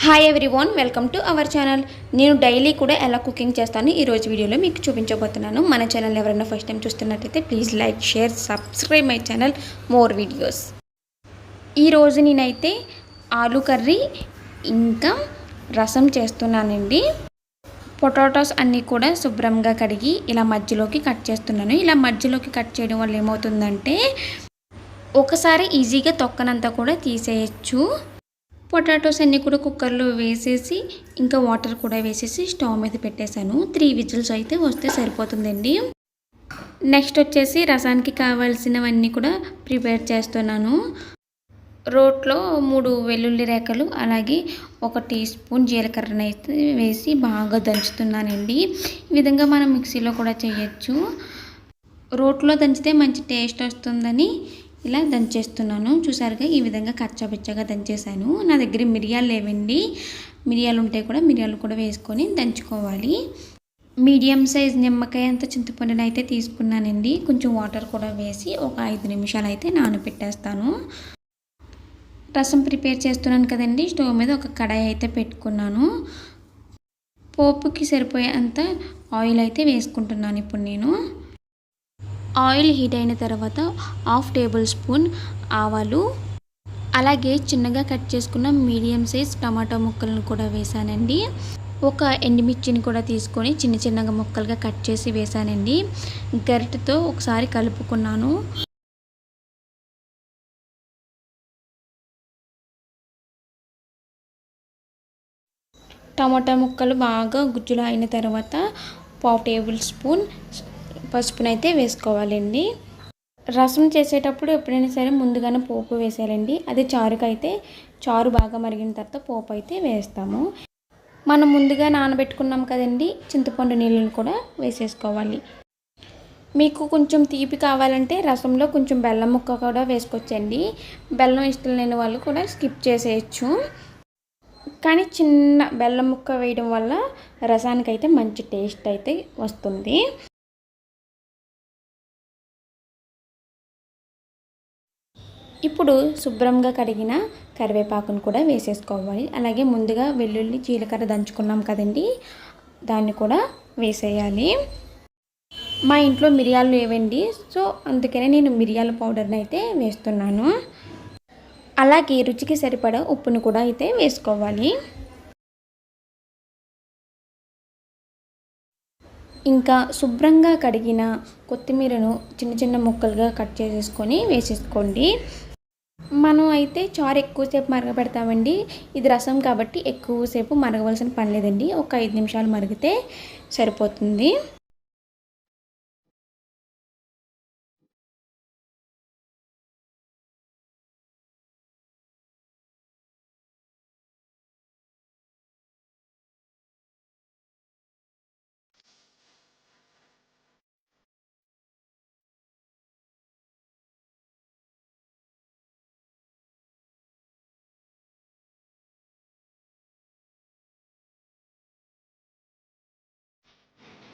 Hi everyone, welcome to our channel. నేను daily కూడా ఎలా కుకింగ్ చేస్తాను ఈరోజు వీడియోలో మీకు చూపించబోతున్నాను. మన ఛానల్ ఎవరైనా ఫస్ట్ టైం చూస్తున్నట్టయితే please like, share, subscribe my channel more videos. ఈరోజు నేనైతే ఆలూ కర్రీ ఇంకా రసం చేస్తున్నానండి. పొటాటోస్ అన్నీ కూడా శుభ్రంగా కడిగి ఇలా మధ్యలోకి కట్ చేస్తున్నాను. ఇలా మధ్యలోకి కట్ చేయడం వల్ల ఏమవుతుందంటే ఒకసారి ఈజీగా తొక్కనంతా కూడా తీసేయచ్చు. పొటాటోస్ అన్నీ కూడా కుక్కర్లో వేసేసి ఇంకా వాటర్ కూడా వేసేసి స్టవ్ మీద పెట్టేశాను. 3 విజిల్స్ అయితే వస్తే సరిపోతుందండి. నెక్స్ట్ వచ్చేసి రసానికి కావాల్సినవన్నీ కూడా ప్రిపేర్ చేస్తున్నాను. రోట్లో 3 వెల్లుల్లి రేఖలు అలాగే 1 టీ స్పూన్ జీలకర్రను అయితే వేసి బాగా దంచుతున్నానండి. ఈ విధంగా మనం మిక్సీలో కూడా చేయొచ్చు. రోట్లో దంచితే మంచి టేస్ట్ వస్తుందని ఇలా దంచేస్తున్నాను. చూసారుగా ఈ విధంగా కచ్చాపిచ్చగా దంచేసాను. నా దగ్గర మిరియాలు లేవండి. మిరియాలు ఉంటే కూడా మిరియాలు కూడా వేసుకొని దంచుకోవాలి. మీడియం సైజ్ నిమ్మకాయ అంత చింతపండుని అయితే తీసుకున్నానండి. కొంచెం వాటర్ కూడా వేసి ఒక 5 నిమిషాలు అయితే నానబెట్టేస్తాను. రసం ప్రిపేర్ చేస్తున్నాను కదండి. స్టవ్ మీద ఒక కడాయి అయితే పెట్టుకున్నాను. పోపుకి సరిపోయే అంత ఆయిల్ అయితే వేసుకుంటున్నాను ఇప్పుడు నేను. ఆయిల్ హీట్ అయిన తర్వాత 1/2 టేబుల్ స్పూన్ ఆవాలు అలాగే చిన్నగా కట్ చేసుకున్న మీడియం సైజ్ టమాటో ముక్కలను కూడా వేసానండి. ఒక ఎండుమిర్చిని కూడా తీసుకొని చిన్నగా ముక్కలుగా కట్ చేసి వేసానండి. గరిటెతో ఒకసారి కలుపుకున్నాను. టమాటా ముక్కలు బాగా గుజ్జులో అయిన తర్వాత 1/2 టేబుల్ స్పూన్ పసుపునైతే వేసుకోవాలండి. రసం చేసేటప్పుడు ఎప్పుడైనా సరే ముందుగానే పోపు వేసేయాలండి. అదే చారుకైతే చారు బాగా మరిగిన తర్వాత పోపు అయితే వేస్తాము. మనం ముందుగా నానబెట్టుకున్నాం కదండి చింతపండు నీళ్ళని కూడా వేసేసుకోవాలి. మీకు కొంచెం తీపి కావాలంటే రసంలో కొంచెం బెల్లం ముక్క కూడా వేసుకోవచ్చండి. బెల్లం ఇష్టం లేని వాళ్ళు కూడా స్కిప్ చేసేయచ్చు. కానీ చిన్న బెల్లం ముక్క వేయడం వల్ల రసానికైతే మంచి టేస్ట్ అయితే వస్తుంది. ఇప్పుడు శుభ్రంగా కడిగిన కరివేపాకును కూడా వేసేసుకోవాలి. అలాగే ముందుగా వెల్లుల్లి జీలకర్ర దంచుకున్నాం కదండి, దాన్ని కూడా వేసేయాలి. మా ఇంట్లో మిరియాలు లేవండి, సో అందుకనే నేను మిరియాల పౌడర్ని అయితే వేస్తున్నాను. అలాగే రుచికి సరిపడా ఉప్పును కూడా అయితే వేసుకోవాలి. ఇంకా శుభ్రంగా కడిగిన కొత్తిమీరను చిన్న ముక్కలుగా కట్ చేసేసుకొని వేసేసుకోండి. మనం అయితే చారు ఎక్కువసేపు మరగపెడతామండి. ఇది రసం కాబట్టి ఎక్కువసేపు మరగవలసిన పని లేదండి. ఒక 5 నిమిషాలు మరిగితే సరిపోతుంది.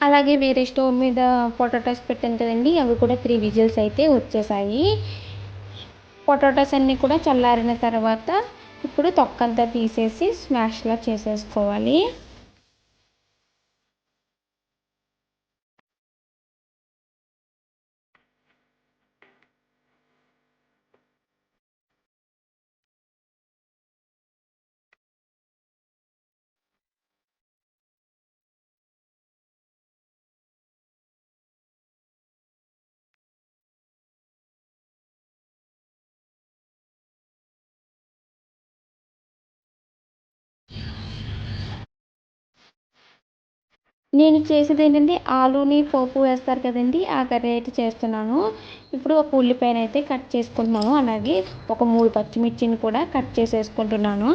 అలాగే వేరే స్టవ్ మీద పొటాటోస్ పెట్టాను కదండి, అవి కూడా 3 విజిల్స్ అయితే వచ్చేసాయి. పొటాటోస్ అన్నీ కూడా చల్లారిన తర్వాత ఇప్పుడు తొక్కంతా తీసేసి స్మాష్లా చేసేసుకోవాలి. నేను చేసేది ఏంటంటే ఆలూని పోపు వేస్తారు కదండి, ఆ కర్రీ అయితే చేస్తున్నాను. ఇప్పుడు ఒక ఉల్లిపాయను అయితే కట్ చేసుకుంటున్నాను. అలాగే ఒక 3 పచ్చిమిర్చిని కూడా కట్ చేసేసుకుంటున్నాను.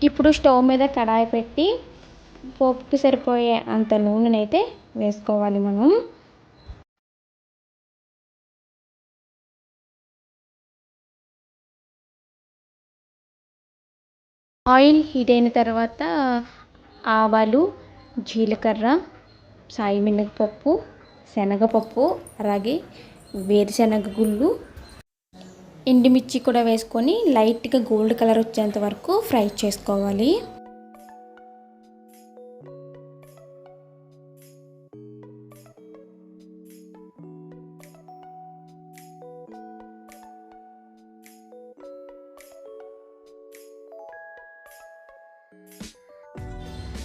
ఇప్పుడు స్టవ్ మీద కడాయి పెట్టి పోపుకి సరిపోయే అంత నూనెనైతే వేసుకోవాలి మనం. ఆయిల్ హీట్ అయిన తర్వాత ఆవాలు, జీలకర్ర, సాయి మినపప్పు, శనగపప్పు, అలాగే వేరుశనగ గుళ్ళు, ఎండుమిర్చి కూడా వేసుకొని లైట్గా గోల్డ్ కలర్ వచ్చేంత వరకు ఫ్రై చేసుకోవాలి.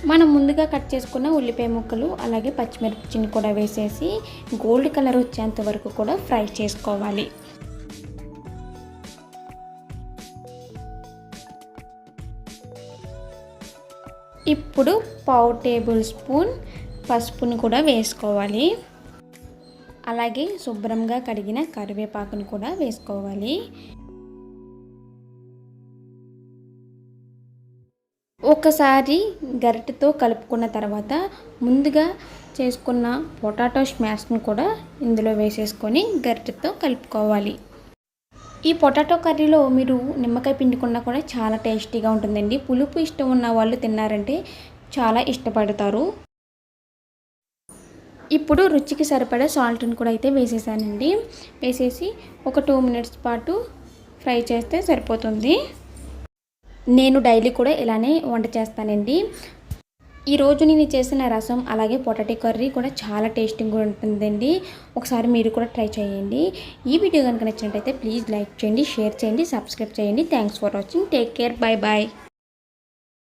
మనం ముందుగా కట్ చేసుకున్న ఉల్లిపాయ ముక్కలు అలాగే పచ్చిమిర్చిని కూడా వేసేసి గోల్డ్ కలర్ వచ్చేంత వరకు కూడా ఫ్రై చేసుకోవాలి. ఇప్పుడు 1/2 టేబుల్ స్పూన్ పసుపును కూడా వేసుకోవాలి. అలాగే శుభ్రంగా కడిగిన కరివేపాకును కూడా వేసుకోవాలి. ఒకసారి గరిటెతో కలుపుకున్న తర్వాత ముందుగా చేసుకున్న పొటాటో స్మాష్ను కూడా ఇందులో వేసేసుకొని గరిటెతో కలుపుకోవాలి. ఈ పొటాటో కర్రీలో మీరు నిమ్మకాయ పిండుకున్నా కూడా చాలా టేస్టీగా ఉంటుందండి. పులుపు ఇష్టం ఉన్న వాళ్ళు తిన్నారంటే చాలా ఇష్టపడతారు. ఇప్పుడు రుచికి సరిపడా సాల్ట్ని కూడా అయితే వేసేసానండి. వేసేసి ఒక 2 మినిట్స్ పాటు ఫ్రై చేస్తే సరిపోతుంది. నేను డైలీ కూడా ఇలానే వంట చేస్తానండి. ఈరోజు నేను చేసిన రసం అలాగే పొటాటో కర్రీ కూడా చాలా టేస్టీగా ఉంటుందండి. ఒకసారి మీరు కూడా ట్రై చేయండి. ఈ వీడియో కనుక నచ్చినట్టయితే ప్లీజ్ లైక్ చేయండి, షేర్ చేయండి, సబ్స్క్రైబ్ చేయండి. Thanks for watching. Take care. Bye bye.